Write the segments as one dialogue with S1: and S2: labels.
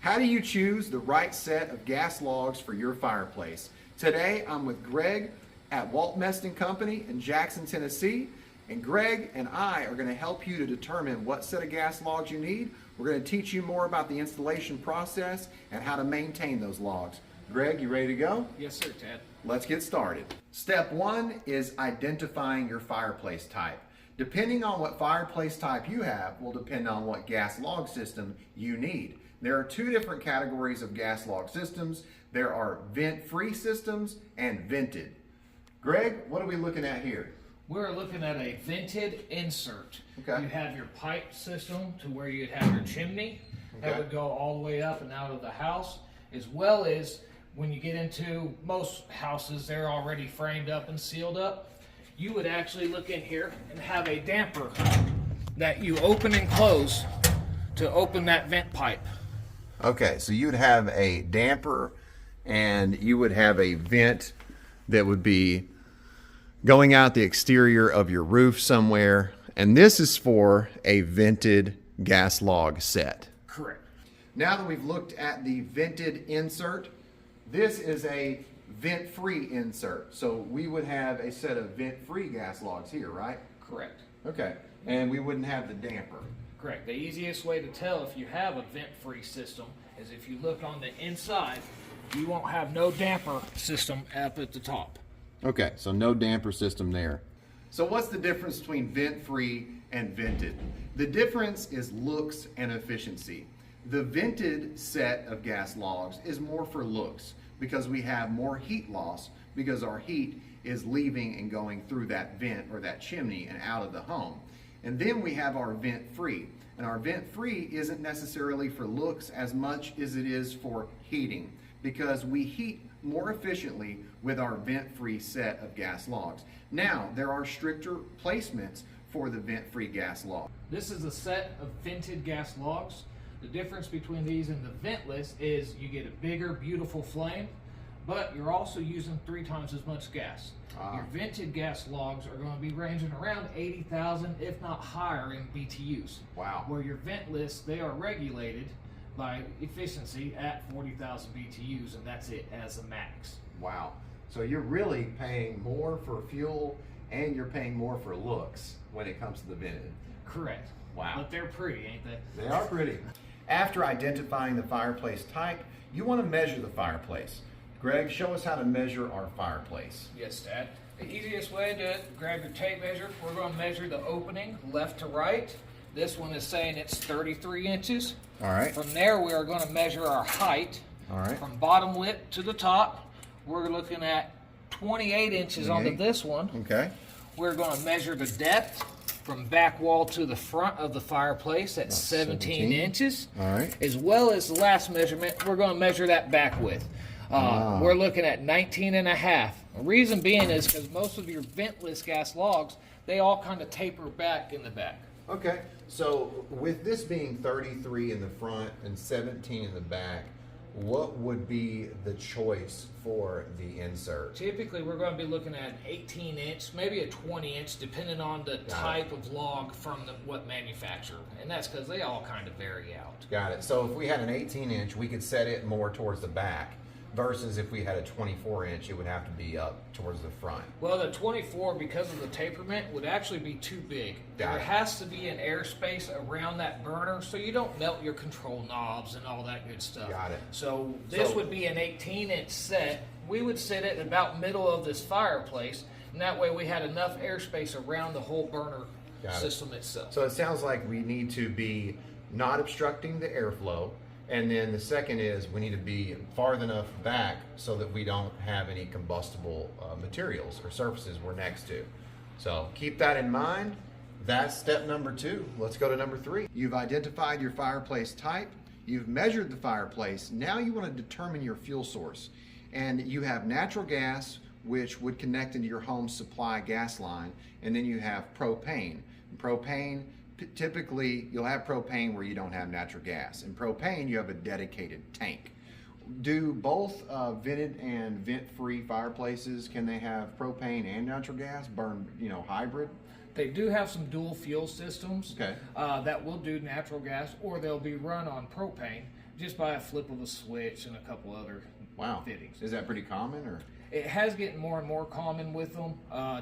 S1: How do you choose the right set of gas logs for your fireplace? Today I'm with Greg at Walt Mestan Company in Jackson, Tennessee. And Greg and I are going to help you to determine what set of gas logs you need. We're going to teach you more about the installation process and how to maintain those logs. Greg, you ready to go?
S2: Yes, sir, Ted.
S1: Let's get started. Step one is identifying your fireplace type. Depending on what fireplace type you have will depend on what gas log system you need. There are two different categories of gas log systems. There are vent-free systems and vented. Greg, what are we looking at here?
S2: We're looking at a vented insert.
S1: Okay.
S2: You have your pipe system to where you'd have your chimney that would go all the way up and out of the house, as well as when you get into most houses, they're already framed up and sealed up. You would actually look in here and have a damper that you open and close to open that vent pipe.
S1: Okay, so you'd have a damper and you would have a vent that would be going out the exterior of your roof somewhere. And this is for a vented gas log set.
S2: Correct.
S1: Now that we've looked at the vented insert, this is a vent-free insert. So we would have a set of vent-free gas logs here, right?
S2: Correct.
S1: Okay, and we wouldn't have the damper.
S2: Correct. The easiest way to tell if you have a vent-free system is if you look on the inside, you won't have no damper system up at the top.
S1: Okay, so no damper system there. So what's the difference between vent-free and vented? The difference is looks and efficiency. The vented set of gas logs is more for looks because we have more heat loss because our heat is leaving and going through that vent or that chimney and out of the home. And then we have our vent-free. And our vent-free isn't necessarily for looks as much as it is for heating because we heat more efficiently with our vent-free set of gas logs. Now, there are stricter placements for the vent-free gas log.
S2: This is a set of vented gas logs. The difference between these and the ventless is you get a bigger, beautiful flame, but you're also using 3 times as much gas. Your vented gas logs are going to be ranging around 80,000, if not higher, in BTUs.
S1: Wow.
S2: Where your ventless, they are regulated by efficiency at 40,000 BTUs, and that's it as a max.
S1: Wow. So you're really paying more for fuel and you're paying more for looks when it comes to the vented.
S2: Correct.
S1: Wow.
S2: But they're pretty, ain't they?
S1: They are pretty. After identifying the fireplace type, you want to measure the fireplace. Greg, show us how to measure our fireplace.
S2: Yes, Dad. The easiest way to do it, grab your tape measure. We're going to measure the opening left to right. This one is saying it's 33 inches.
S1: All right.
S2: From there, we are going to measure our height.
S1: All right.
S2: From bottom lip to the top, we're looking at 28 inches onto this one.
S1: Okay.
S2: We're going to measure the depth from back wall to the front of the fireplace at 17 inches.
S1: All right.
S2: As well as the last measurement, we're going to measure that back width. We're looking at 19 and a half. The reason being is because most of your ventless gas logs, they all kind of taper back in the back.
S1: Okay. So with this being 33 in the front and 17 in the back, what would be the choice for the insert?
S2: Typically, we're going to be looking at an 18-inch, maybe a 20-inch, depending on the type of log from what manufacturer. And that's because they all kind of vary out.
S1: Got it. So if we had an 18-inch, we could set it more towards the back. Versus if we had a 24-inch, it would have to be up towards the front.
S2: Well, the 24, because of the taperment, would actually be too big. There has to be an airspace around that burner so you don't melt your control knobs and all that good stuff.
S1: Got it.
S2: So this would be an 18-inch set. We would sit it about middle of this fireplace, and that way we had enough airspace around the whole burner system itself.
S1: So it sounds like we need to be not obstructing the airflow. And then the second is we need to be far enough back so that we don't have any combustible materials or surfaces we're next to. So keep that in mind. That's step number 2. Let's go to number 3. You've identified your fireplace type. You've measured the fireplace. Now you want to determine your fuel source. And you have natural gas, which would connect into your home supply gas line. And then you have propane. Propane, typically you'll have propane where you don't have natural gas. In propane, you have a dedicated tank. Do both vented and vent-free fireplaces, can they have propane and natural gas, burn, hybrid?
S2: They do have some dual fuel systems
S1: Okay.
S2: that will do natural gas, or they'll be run on propane. just by a flip of a switch and a couple other
S1: Wow.
S2: fittings.
S1: Is that pretty common, or?
S2: It has gotten more and more common with them.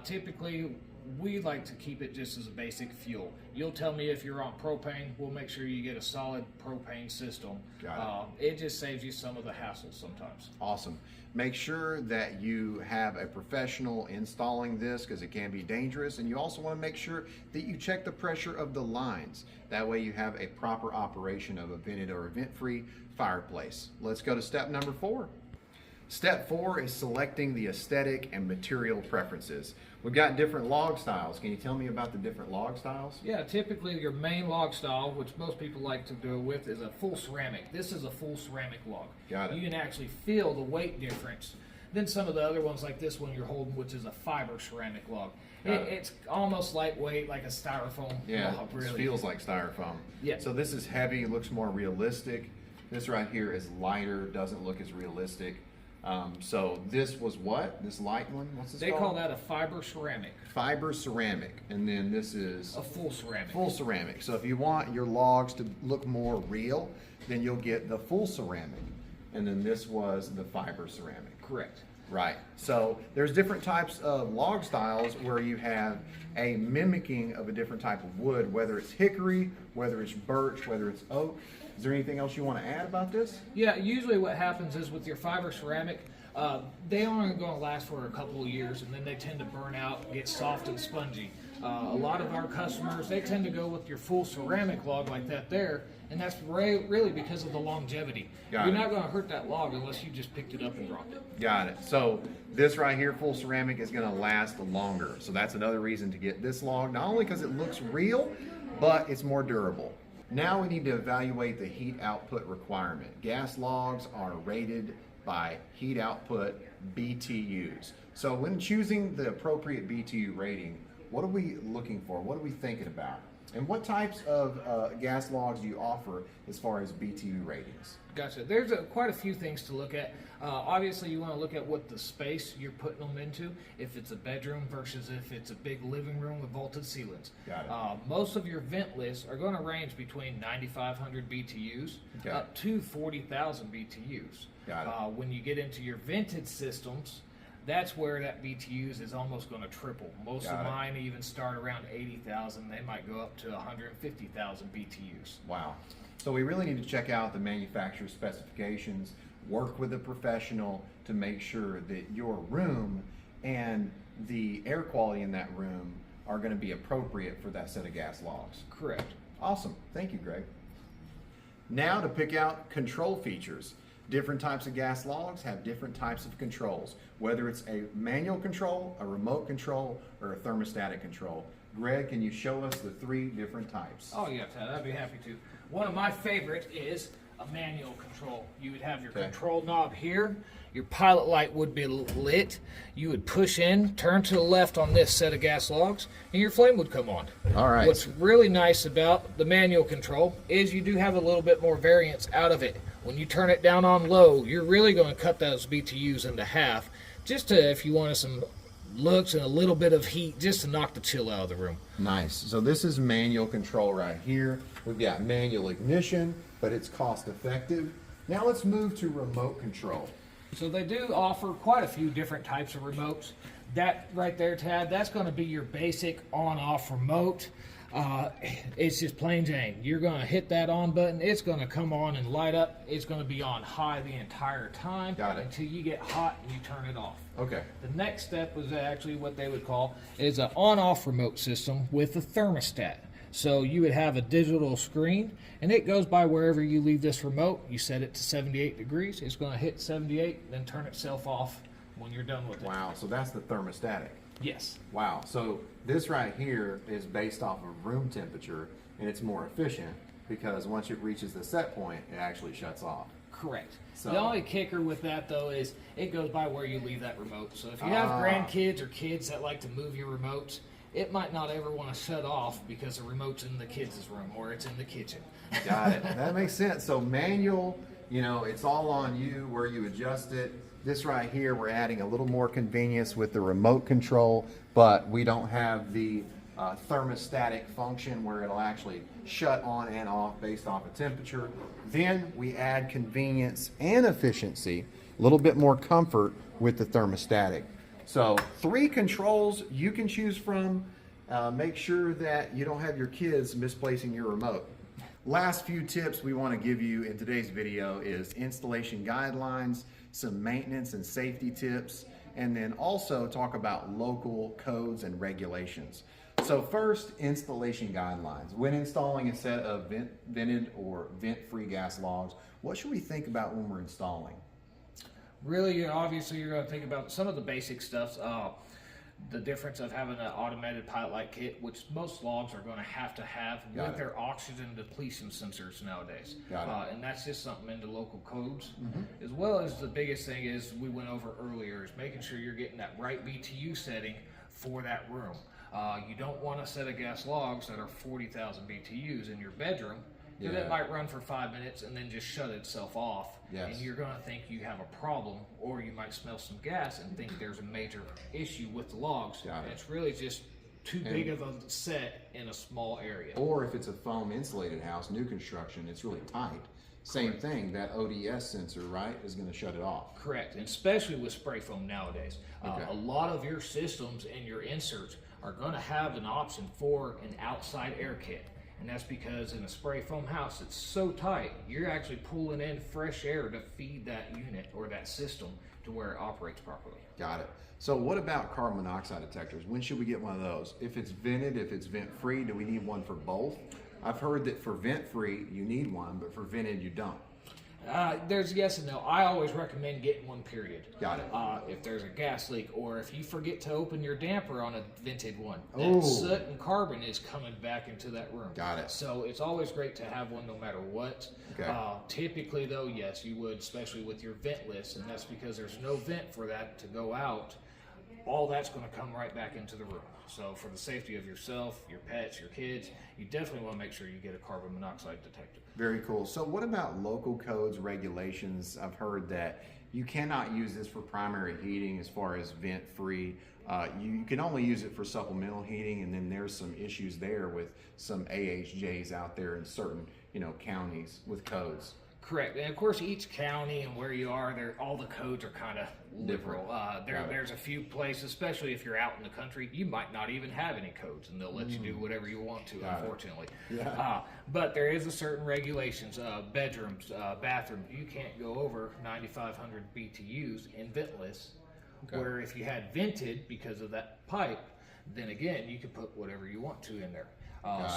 S2: Typically, we like to keep it just as a basic fuel. You'll tell me if you're on propane, we'll make sure you get a solid propane system.
S1: Got
S2: it just saves you some of the hassle sometimes.
S1: Awesome. Make sure that you have a professional installing this because it can be dangerous, and you also want to make sure that you check the pressure of the lines. That way you have a proper operation of a vented or a vent-free fireplace. Let's go to step number 4. Step 4 is selecting the aesthetic and material preferences. We've got different log styles. Can you tell me about the different log styles?
S2: Yeah, typically your main log style, which most people like to go with, is a full ceramic. This is a full ceramic log.
S1: Got it.
S2: You can actually feel the weight difference than some of the other ones like this one you're holding, which is a fiber ceramic log. It's almost lightweight, like a styrofoam log, really.
S1: It feels like styrofoam.
S2: Yeah.
S1: So this is heavy, looks more realistic. This right here is lighter, doesn't look as realistic. So this was what? This light one? What's this
S2: They
S1: called?
S2: call that a fiber ceramic.
S1: Fiber ceramic. And then this is
S2: A full ceramic.
S1: full ceramic. So if you want your logs to look more real, then you'll get the full ceramic. And then this was the fiber ceramic.
S2: Correct.
S1: Right. So there's different types of log styles where you have a mimicking of a different type of wood, whether it's hickory, whether it's birch, whether it's oak. Is there anything else you want to add about this?
S2: Yeah, usually what happens is with your fiber ceramic, they only going to last for a couple of years, and then they tend to burn out, get soft and spongy. A lot of our customers, they tend to go with your full ceramic log like that there, and that's really because of the longevity.
S1: Got
S2: You're
S1: it.
S2: not going to hurt that log unless you just picked it up and dropped it.
S1: Got it. So this right here, full ceramic, is going to last longer. So that's another reason to get this log, not only because it looks real, but it's more durable. Now we need to evaluate the heat output requirement. Gas logs are rated by heat output BTUs. So when choosing the appropriate BTU rating, what are we looking for? What are we thinking about? And what types of gas logs do you offer as far as BTU ratings?
S2: Gotcha. There's quite a few things to look at. Obviously, you want to look at what the space you're putting them into, if it's a bedroom versus if it's a big living room with vaulted ceilings.
S1: Got it.
S2: Most of your ventless are going to range between 9,500 BTUs
S1: Okay.
S2: up to 40,000 BTUs.
S1: Got it.
S2: When you get into your vented systems, that's where that BTUs is almost going to triple. Most
S1: Got
S2: of
S1: it.
S2: mine even start around 80,000. They might go up to 150,000 BTUs.
S1: Wow. So we really need to check out the manufacturer's specifications, work with a professional to make sure that your room and the air quality in that room are going to be appropriate for that set of gas logs.
S2: Correct.
S1: Awesome. Thank you, Greg. Now to pick out control features. Different types of gas logs have different types of controls, whether it's a manual control, a remote control, or a thermostatic control. Greg, can you show us the 3 different types?
S2: Oh yeah, Ted, I'd be happy to. One of my favorite is a manual control. You would have your
S1: Okay.
S2: control knob here. Your pilot light would be lit. You would push in, turn to the left on this set of gas logs, and your flame would come on.
S1: All right.
S2: What's really nice about the manual control is you do have a little bit more variance out of it. When you turn it down on low, you're really going to cut those BTUs into half, just to, if you wanted some looks and a little bit of heat, just to knock the chill out of the room.
S1: Nice. So this is manual control right here. We've got manual ignition, but it's cost effective. Now let's move to remote control.
S2: So they do offer quite a few different types of remotes. That right there, Tad, that's going to be your basic on-off remote. It's just plain Jane. You're going to hit that on button. It's going to come on and light up. It's going to be on high the entire time
S1: Got it.
S2: until you get hot and you turn it off.
S1: Okay.
S2: The next step was actually what they would call is an on-off remote system with a thermostat. So you would have a digital screen, and it goes by wherever you leave this remote. You set it to 78 degrees. It's going to hit 78, then turn itself off when you're done with it.
S1: Wow. So that's the thermostatic.
S2: Yes.
S1: Wow. So this right here is based off of room temperature, and it's more efficient because once it reaches the set point, it actually shuts off.
S2: Correct.
S1: So-
S2: The only kicker with that, though, is it goes by where you leave that remote. So if you have grandkids or kids that like to move your remotes, it might not ever want to shut off because the remote's in the kids' room or it's in the kitchen.
S1: Got it. That makes sense. So manual, you know, it's all on you where you adjust it. This right here, we're adding a little more convenience with the remote control, but we don't have the thermostatic function where it'll actually shut on and off based off of temperature. Then we add convenience and efficiency, a little bit more comfort with the thermostatic. So 3 controls you can choose from. Make sure that you don't have your kids misplacing your remote. Last few tips we want to give you in today's video is installation guidelines, some maintenance and safety tips, and then also talk about local codes and regulations. So first, installation guidelines. When installing a set of vented or vent-free gas logs, what should we think about when we're installing?
S2: Really, obviously, you're going to think about some of the basic stuff. The difference of having an automated pilot light kit, which most logs are going to have with their oxygen depletion sensors nowadays. And that's just something in the local codes. As well as the biggest thing is we went over earlier is making sure you're getting that right BTU setting for that room. You don't want a set of gas logs that are 40,000 BTUs in your bedroom. Because it might run for 5 minutes and then just shut itself off. And you're going to think you have a problem, or you might smell some gas and think there's a major issue with the logs. And it's really just too big of a set in a small area.
S1: Or if it's a foam insulated house, new construction, it's really tight. Same thing, that ODS sensor, right, is going to shut it off.
S2: Correct, and especially with spray foam nowadays. A lot of your systems and your inserts are going to have an option for an outside air kit. And that's because in a spray foam house, it's so tight, you're actually pulling in fresh air to feed that unit or that system to where it operates properly.
S1: Got it. So what about carbon monoxide detectors? When should we get one of those? If it's vented, if it's vent-free, do we need one for both? I've heard that for vent-free, you need one, but for vented, you don't.
S2: There's yes and no. I always recommend getting one, period.
S1: Got it.
S2: If there's a gas leak, or if you forget to open your damper on a vented one, that soot and carbon is coming back into that room.
S1: Got it.
S2: So it's always great to have one no matter what. Typically though, yes, you would, especially with your ventless, and that's because there's no vent for that to go out. All that's going to come right back into the room. So for the safety of yourself, your pets, your kids, you definitely want to make sure you get a carbon monoxide detector.
S1: Very cool. So what about local codes, regulations? I've heard that you cannot use this for primary heating as far as vent-free. You can only use it for supplemental heating, and then there's some issues there with some AHJs out there in certain counties with codes.
S2: Correct, and of course each county and where you are, all the codes are kind of liberal. There's a few places, especially if you're out in the country, you might not even have any codes, and they'll let you do whatever you want to, unfortunately. But there is a certain regulations. Bedrooms, bathrooms, you can't go over 9,500 BTUs in ventless. Where if you had vented because of that pipe, then again you can put whatever you want to in there.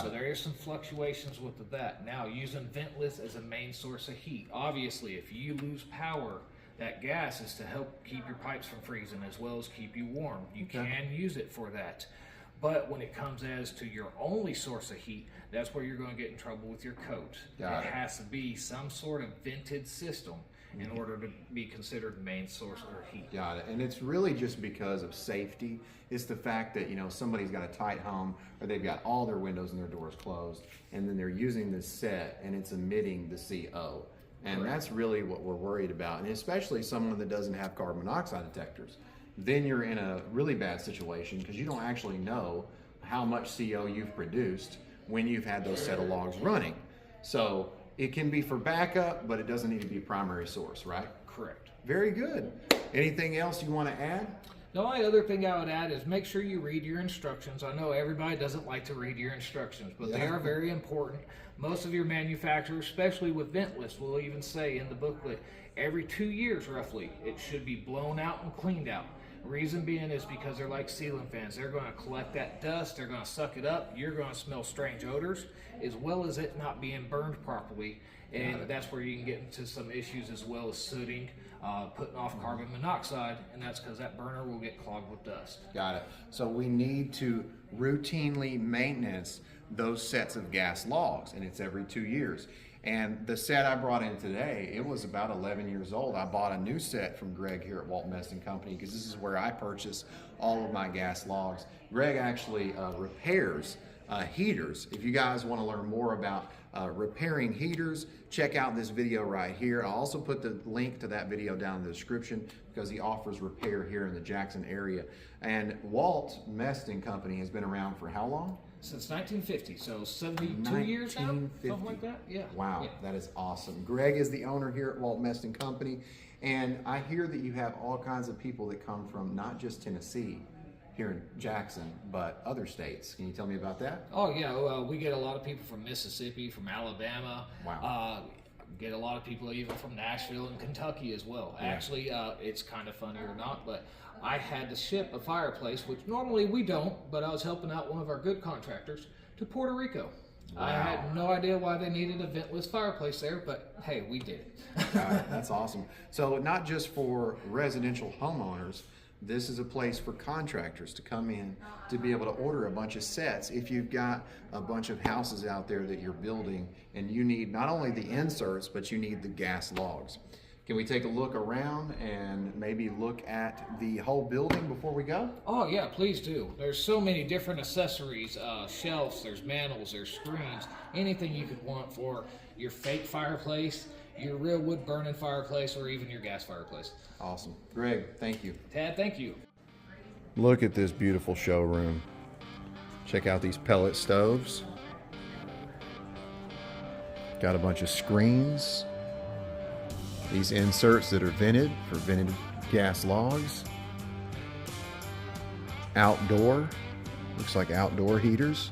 S2: So there is some fluctuations with that. Now, using ventless as a main source of heat. Obviously, if you lose power, that gas is to help keep your pipes from freezing as well as keep you warm. You can use it for that. But when it comes as to your only source of heat, that's where you're going to get in trouble with your code. It has to be some sort of vented system in order to be considered main source of heat.
S1: Got it. And it's really just because of safety. It's the fact that, somebody's got a tight home, or they've got all their windows and their doors closed, and then they're using this set and it's emitting the CO. And that's really what we're worried about. And especially someone that doesn't have carbon monoxide detectors. Then you're in a really bad situation because you don't actually know how much CO you've produced when you've had those set of logs running. So it can be for backup, but it doesn't need to be a primary source, right?
S2: Correct.
S1: Very good. Anything else you want to add?
S2: The only other thing I would add is make sure you read your instructions. I know everybody doesn't like to read your instructions, but they are very important. Most of your manufacturers, especially with ventless, will even say in the booklet, every 2 years roughly, it should be blown out and cleaned out. Reason being is because they're like ceiling fans. They're going to collect that dust, they're going to suck it up, you're going to smell strange odors, as well as it not being burned properly. And that's where you can get into some issues as well as sooting, putting off carbon monoxide, and that's because that burner will get clogged with dust.
S1: Got it. So we need to routinely maintenance those sets of gas logs, and it's every 2 years. And the set I brought in today, it was about 11 years old. I bought a new set from Greg here at Walt Mestan Company because this is where I purchase all of my gas logs. Greg actually repairs heaters. If you guys want to learn more about repairing heaters, check out this video right here. I'll also put the link to that video down in the description because he offers repair here in the Jackson area. And Walt Mestan Company has been around for how long?
S2: Since 1950, so 72 years now, something like that. Yeah.
S1: Wow,
S2: yeah.
S1: That is awesome. Greg is the owner here at Walt Mestan Company, and I hear that you have all kinds of people that come from not just Tennessee here in Jackson, but other states. Can you tell me about that?
S2: Oh yeah, we get a lot of people from Mississippi, from Alabama.
S1: Wow.
S2: Get a lot of people even from Nashville and Kentucky as well.
S1: Yeah.
S2: Actually, it's kind of funny or not, but I had to ship a fireplace, which normally we don't, but I was helping out one of our good contractors to Puerto Rico.
S1: Wow.
S2: I had no idea why they needed a ventless fireplace there, but hey, we did it.
S1: That's awesome. So not just for residential homeowners, this is a place for contractors to come in to be able to order a bunch of sets. If you've got a bunch of houses out there that you're building and you need not only the inserts, but you need the gas logs. Can we take a look around and maybe look at the whole building before we go?
S2: Oh yeah, please do. There's so many different accessories, shelves, there's mantles, there's screens, anything you could want for your fake fireplace, your real wood burning fireplace, or even your gas fireplace.
S1: Awesome. Greg, thank you.
S2: Tad, thank you.
S1: Look at this beautiful showroom. Check out these pellet stoves. Got a bunch of screens. These inserts that are vented for vented gas logs. Outdoor, looks like outdoor heaters.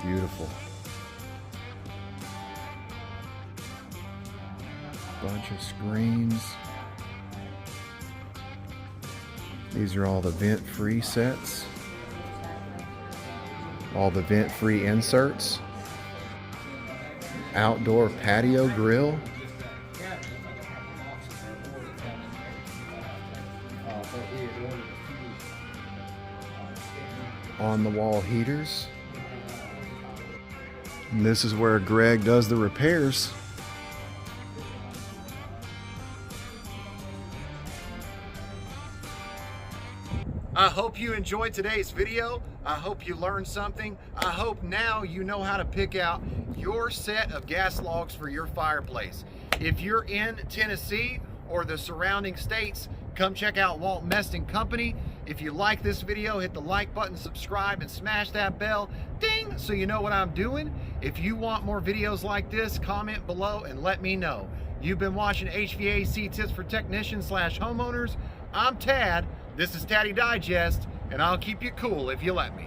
S1: Beautiful. Bunch of screens. These are all the Ventfree sets. All the Ventfree inserts. Outdoor patio grill. On the wall heaters. And this is where Greg does the repairs. I hope you enjoyed today's video. I hope you learned something. I hope now you know how to pick out your set of gas logs for your fireplace. If you're in Tennessee or the surrounding states, come check out Walt Mestan Company. If you like this video, hit the like button, subscribe, and smash that bell, ding, so you know what I'm doing. If you want more videos like this, comment below and let me know. You've been watching HVAC Tips for Technicians / Homeowners. I'm Tad. This is Taddy Digest, and I'll keep you cool if you let me.